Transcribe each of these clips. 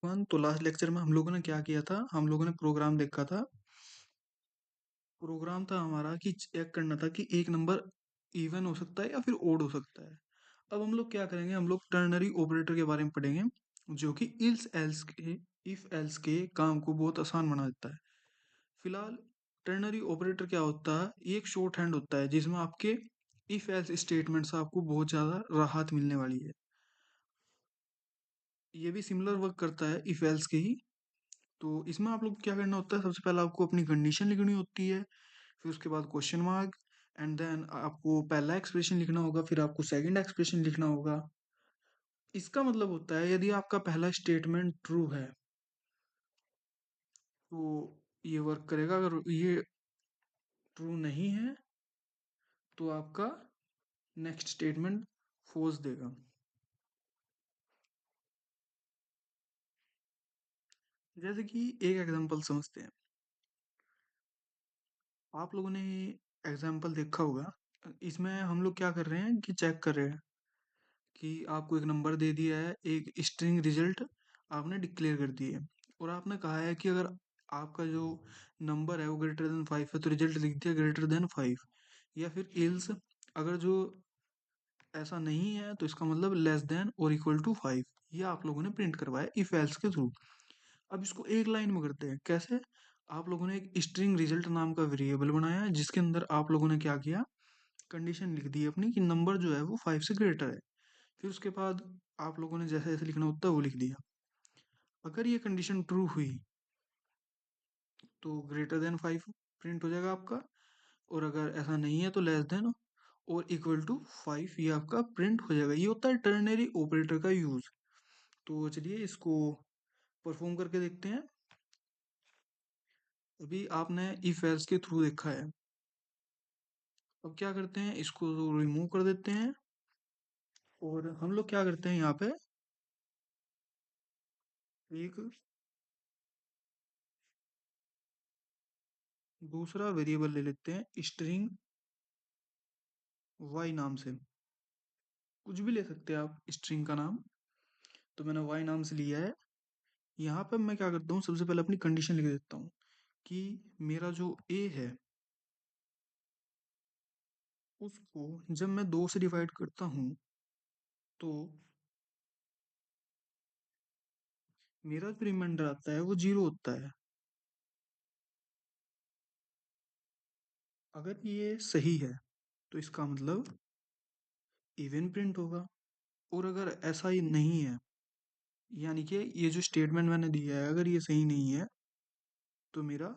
तो last lecture में हम लोगों ने क्या किया था, हम लोगों ने प्रोग्राम देखा था। प्रोग्राम था हमारा कि चेक करना था कि एक नंबर इवन हो सकता है या फिर ओड हो सकता है। अब हम लोग क्या करेंगे, हम लोग टर्नरी ऑपरेटर के बारे में पढ़ेंगे, जो कि इफ एल्स के काम को बहुत आसान बना देता है। फिलहाल टर्नरी ऑपरेटर क्या होता है, ये एक शॉर्ट हैंड होता है जिसमें आपके इफ एल्स स्टेटमेंट से आपको बहुत ज़्यादा राहत मिलने वाली है। ये भी सिमिलर वर्क करता है इफ एल्स के ही। तो इसमें आप लोग को क्या करना होता है, सबसे पहले आपको अपनी कंडीशन लिखनी होती है, फिर उसके बाद क्वेश्चन मार्क, एंड देन आपको पहला एक्सप्रेशन लिखना होगा, फिर आपको सेकंड एक्सप्रेशन लिखना होगा। इसका मतलब होता है यदि आपका पहला स्टेटमेंट ट्रू है तो ये वर्क करेगा, अगर ये ट्रू नहीं है तो आपका नेक्स्ट स्टेटमेंट फॉल्स देगा। जैसे कि एक एग्जांपल समझते हैं। आप लोगों ने एग्जांपल देखा होगा, इसमें हम लोग क्या कर रहे हैं कि चेक कर रहे हैं कि आपको एक नंबर दे दिया है, एक स्ट्रिंग रिजल्ट आपने डिक्लेयर कर दी है, और आपने कहा है कि अगर आपका जो नंबर है वो ग्रेटर देन 5 है तो रिजल्ट लिख दिया ग्रेटर देन 5, या फिर एल्स अगर जो ऐसा नहीं है तो इसका मतलब लेस देन और इक्वल टू 5। ये आप लोगों ने प्रिंट करवाया इफ एल्स के थ्रू। अब इसको एक लाइन में करते हैं, कैसे? आप लोगों ने एक स्ट्रिंग रिजल्ट नाम का वेरिएबल बनाया है जिसके अंदर आप लोगों ने क्या किया, कंडीशन लिख दी अपनी कि नंबर जो है वो 5 से ग्रेटर है। फिर उसके बाद आप लोगों ने जैसे जैसे लिखना होता है वो लिख दिया। अगर ये कंडीशन ट्रू हुई तो ग्रेटर देन 5 प्रिंट हो जाएगा आपका, और अगर ऐसा नहीं है तो लेस देन और इक्वल टू 5 ये आपका प्रिंट हो जाएगा। ये होता है टर्नरी ऑपरेटर का यूज। तो चलिए इसको परफॉर्म करके देखते हैं। अभी आपने इफ एल्स के थ्रू देखा है, अब क्या करते हैं, इसको रिमूव कर देते हैं, और हम लोग क्या करते हैं यहाँ पे एक दूसरा वेरिएबल ले लेते हैं स्ट्रिंग वाई नाम से। कुछ भी ले सकते हैं आप स्ट्रिंग का नाम, तो मैंने वाई नाम से लिया है। यहाँ पे मैं क्या करता हूँ, सबसे पहले अपनी कंडीशन लिख देता हूँ कि मेरा जो ए है उसको जब मैं 2 से डिवाइड करता हूँ तो मेरा जो रिमाइंडर आता है वो 0 होता है। अगर ये सही है तो इसका मतलब इवन प्रिंट होगा, और अगर ऐसा ही नहीं है, यानी कि ये जो स्टेटमेंट मैंने दिया है अगर ये सही नहीं है तो मेरा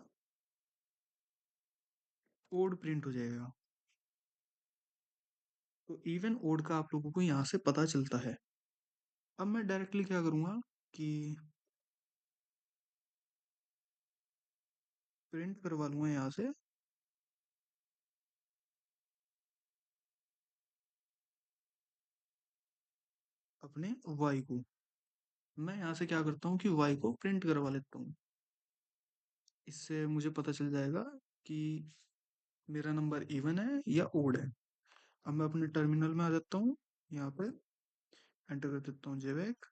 ओड प्रिंट हो जाएगा। तो इवन ओड का आप लोगों को यहाँ से पता चलता है। अब मैं डायरेक्टली क्या करूँगा कि प्रिंट करवा लूँगा यहाँ से अपने वाई को। मैं यहाँ से क्या करता हूँ कि वाई को प्रिंट करवा लेता हूँ। इससे मुझे पता चल जाएगा कि मेरा नंबर इवन है या ओड है। अब मैं अपने टर्मिनल में आ जाता हूँ, यहाँ पे एंटर कर देता हूँ जेवेक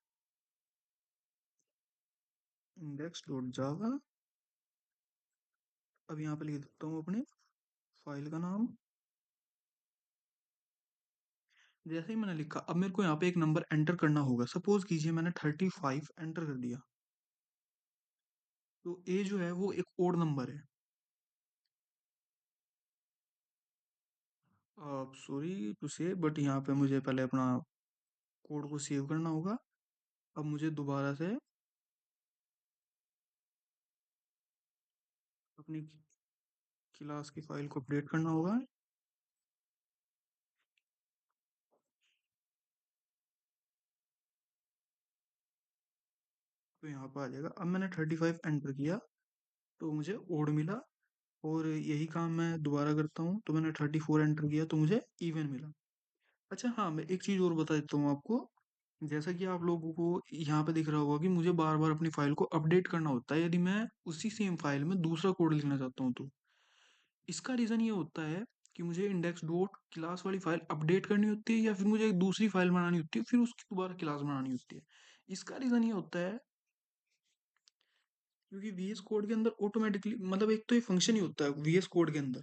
इंडेक्स डॉट जावा। अब यहाँ पे लिख देता हूँ अपनी फाइल का नाम। जैसे ही मैंने लिखा, अब मेरे को यहाँ पे एक नंबर एंटर करना होगा। सपोज कीजिए मैंने 35 एंटर कर दिया, तो ए जो है वो एक ओड नंबर है। सॉरी टू से, बट यहाँ पे मुझे पहले अपना कोड को सेव करना होगा। अब मुझे दोबारा से अपनी क्लास की फाइल को अपडेट करना होगा। तो यहाँ पर आ जाएगा। अब मैंने 35 एंटर किया तो मुझे ओड मिला, और यही काम मैं दोबारा करता हूँ तो मैंने 34 एंटर किया तो मुझे इवन मिला। अच्छा हाँ, मैं एक चीज़ और बता देता हूँ आपको। जैसा कि आप लोगों को यहाँ पे दिख रहा होगा कि मुझे बार बार अपनी फाइल को अपडेट करना होता है यदि मैं उसी सेम फाइल में दूसरा कोड लिखना चाहता हूँ तो। इसका रीज़न ये होता है कि मुझे इंडेक्स डॉट क्लास वाली फाइल अपडेट करनी होती है, या फिर मुझे एक दूसरी फाइल बनानी होती है फिर उसकी दोबारा क्लास बनानी होती है। इसका रीज़न ये होता है क्योंकि वीएस कोड के अंदर ऑटोमेटिकली मतलब एक तो ये फंक्शन ही होता है वीएस कोड के अंदर।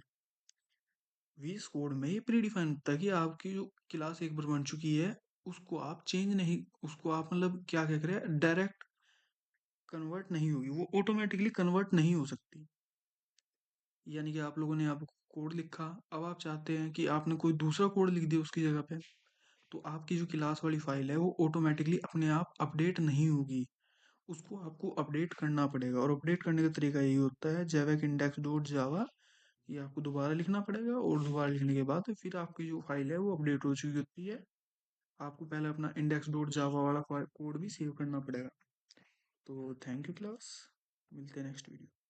वीएस कोड में ये प्री डिफाइन होता है कि आपकी जो क्लास एक बार बन चुकी है उसको आप चेंज नहीं, उसको आप मतलब क्या करें, डायरेक्ट कन्वर्ट नहीं होगी, वो ऑटोमेटिकली कन्वर्ट नहीं हो सकती। यानी कि आप लोगों ने आप कोड लिखा, अब आप चाहते हैं कि आपने कोई दूसरा कोड लिख दिया उसकी जगह पे, तो आपकी जो क्लास वाली फाइल है वो ऑटोमेटिकली अपने आप अपडेट नहीं होगी, उसको आपको अपडेट करना पड़ेगा। और अपडेट करने का तरीका यही होता है जैवक इंडेक्स डॉट जावा, ये आपको दोबारा लिखना पड़ेगा और दोबारा लिखने के बाद फिर आपकी जो फाइल है वो अपडेट हो चुकी होती है। आपको पहले अपना इंडेक्स डॉट जावा वाला कोड भी सेव करना पड़ेगा। तो थैंक यू क्लास, मिलते हैं नेक्स्ट वीडियो।